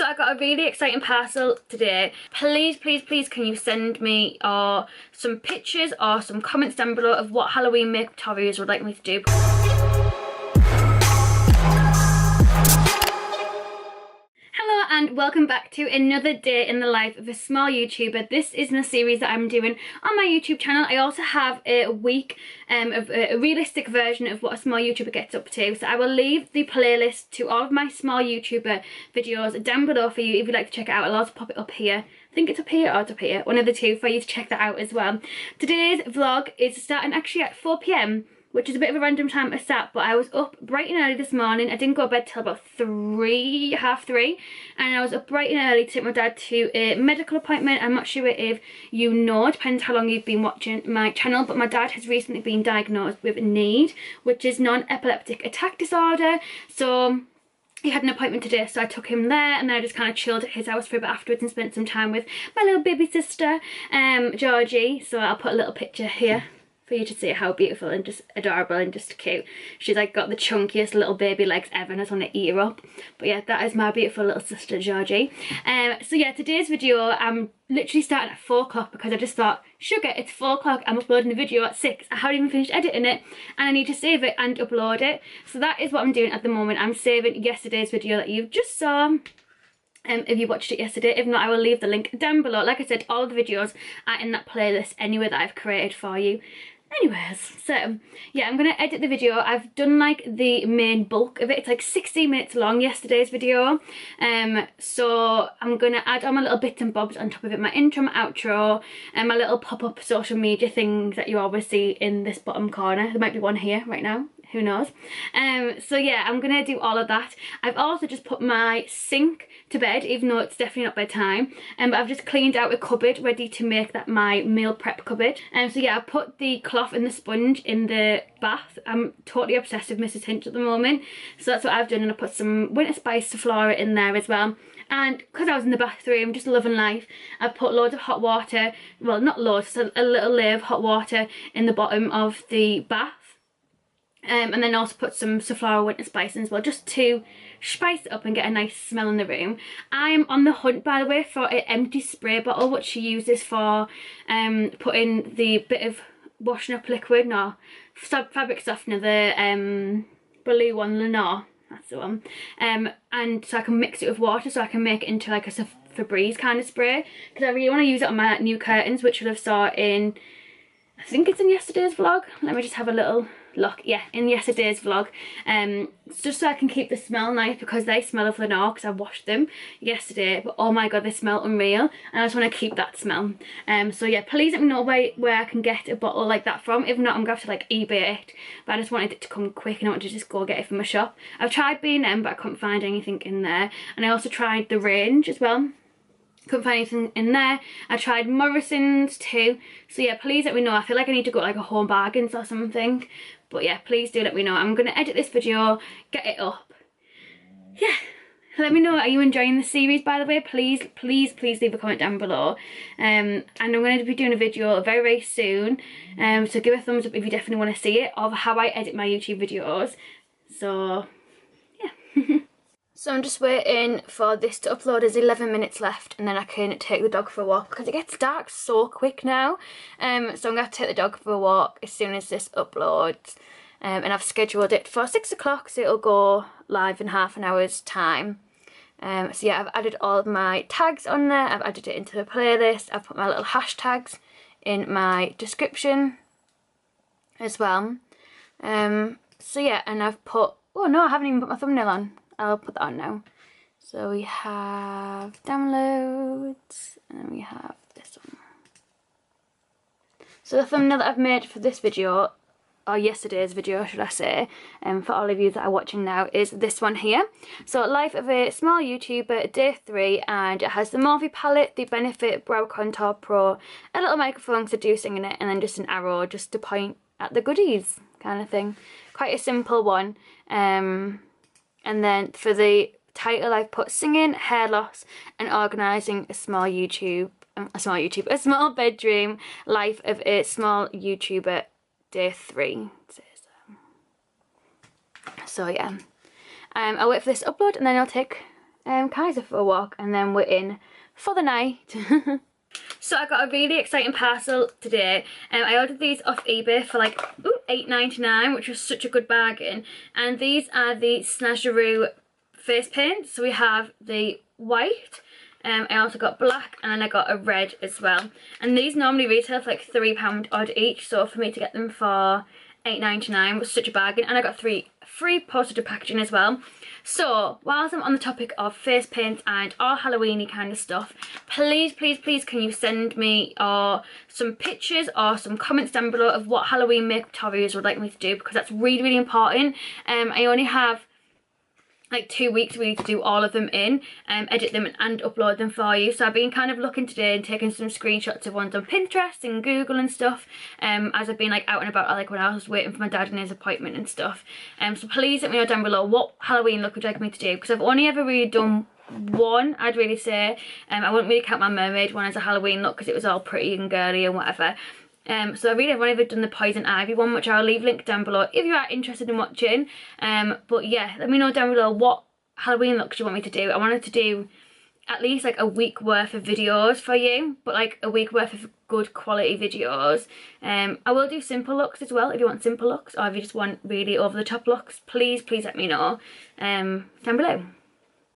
So I got a really exciting parcel today. Please, please, please can you send me some pictures or some comments down below of what Halloween makeup tutorials would like me to do. Hello and welcome back to another day in the life of a small YouTuber. This is a series that I'm doing on my YouTube channel. I also have a week of a realistic version of what a small YouTuber gets up to. So I will leave the playlist to all of my small YouTuber videos down below for you if you'd like to check it out. I'll also pop it up here. I think it's up here or it's up here, one of the two, for you to check that out as well. Today's vlog is starting actually at 4 PM. which is a bit of a random time to start, but I was up bright and early this morning. I didn't go to bed till about half three, and I was up bright and early to take my dad to a medical appointment. I'm not sure if you know, depends how long you've been watching my channel, but my dad has recently been diagnosed with NEAD, which is non-epileptic attack disorder. So he had an appointment today, so I took him there, and then I just kind of chilled at his house for a bit afterwards and spent some time with my little baby sister, Georgie. So I'll put a little picture here for you to see how beautiful and just adorable and just cute. She's like got the chunkiest little baby legs ever, and I just want to eat her up. But yeah, that is my beautiful little sister Georgie. So yeah, today's video I'm literally starting at 4 o'clock because I just thought, sugar, it's 4 o'clock, I'm uploading the video at 6. I haven't even finished editing it and I need to save it and upload it. So that is what I'm doing at the moment. I'm saving yesterday's video that you just saw. If you watched it yesterday. If not, I will leave the link down below. Like I said, all of the videos are in that playlist anyway that I've created for you. Anyways, so yeah, I'm gonna edit the video. I've done like the main bulk of it. It's like 16 minutes long, yesterday's video. So I'm gonna add all my little bits and bobs on top of it, my intro, my outro, and my little pop-up social media things that you always see in this bottom corner. There might be one here right now, who knows. So yeah, I'm gonna do all of that. I've also just put my sink to bed, even though it's definitely not bedtime, but I've just cleaned out a cupboard ready to make that my meal prep cupboard. So yeah, I've put the cloth and the sponge in the bath. I'm totally obsessed with Mrs. Hinch at the moment, so that's what I've done, and I put some winter spice Flora in there as well. And because I was in the bathroom just loving life, I've put loads of hot water, well not loads, just a little layer of hot water in the bottom of the bath. And then also put some safflower winter spice in as well, just to spice it up and get a nice smell in the room. I'm on the hunt, by the way, for an empty spray bottle, which she uses for putting the bit of washing up liquid, no, fabric softener, the blue one, Lenore, that's the one. And so I can mix it with water, so I can make it into like a Febreze kind of spray, because I really want to use it on my new curtains, which you'll have saw in, I think it's in yesterday's vlog. Let me just have a little look. Yeah, in yesterday's vlog. Just so I can keep the smell nice, because they smell of Lenore, because I washed them yesterday, but oh my god, they smell unreal, and I just want to keep that smell. So yeah, please let me know where I can get a bottle like that from. If not, I'm going to have to like eBay it, but I just wanted it to come quick and I wanted to just go get it from a shop. I've tried B&M, but I couldn't find anything in there, and I also tried the Range as well. Couldn't find anything in there. I tried Morrison's too. So yeah, please let me know. I feel like I need to go like a Home Bargains or something. But yeah, please do let me know. I'm going to edit this video, get it up. Yeah. Let me know, are you enjoying the series, by the way? Please, please, please leave a comment down below. And I'm going to be doing a video very, very soon. So give a thumbs up if you definitely want to see it, of how I edit my YouTube videos. So, yeah. So I'm just waiting for this to upload. There's 11 minutes left, and then I can take the dog for a walk, because it gets dark so quick now. So I'm going to have to take the dog for a walk as soon as this uploads. And I've scheduled it for 6 o'clock, so it'll go live in half an hour's time. So yeah, I've added all of my tags on there. I've added it into the playlist. I've put my little hashtags in my description as well. So yeah, and I've put, oh no, I haven't even put my thumbnail on. I'll put that on now. So we have downloads, and then we have this one. So the thumbnail that I've made for this video, or yesterday's video should I say, for all of you that are watching now, is this one here. So Life of a Small YouTuber, day 3, and it has the Morphe palette, the Benefit Brow Contour Pro, a little microphone to do singing it, and then just an arrow just to point at the goodies kind of thing. Quite a simple one. And then for the title I've put singing, hair loss, and organising a small bedroom, life of a small YouTuber, day 3. So yeah, I'll wait for this to upload, and then I'll take Kaiser for a walk, and then we're in for the night. So I got a really exciting parcel today. I ordered these off eBay for like £8.99, which was such a good bargain. And these are the Snazaroo face paint. So we have the white, I also got black, and then I got a red as well. And these normally retail for like £3 odd each, so for me to get them for £8.99 was such a bargain. And I got free postage packaging as well. So whilst I'm on the topic of face paint and all Halloweeny kind of stuff, please can you send me some pictures or some comments down below of what Halloween makeup tutorials would like me to do, because that's really important. I only have like 2 weeks really to do all of them in, edit them and upload them for you. So I've been kind of looking today and taking some screenshots of ones on Pinterest and Google and stuff, as I've been like out and about, like when I was waiting for my dad in his appointment and stuff. So please let me know down below what Halloween look would you like me to do, because I've only ever really done one, I'd really say. I wouldn't really count my mermaid one as a Halloween look because it was all pretty and girly and whatever. So I really have only ever done the Poison Ivy one, which I'll leave linked down below if you are interested in watching. But yeah, let me know down below what Halloween looks you want me to do. I wanted to do at least like a week worth of videos for you, but like a week worth of good quality videos. I will do simple looks as well if you want simple looks, or if you just want really over the top looks. Please let me know down below.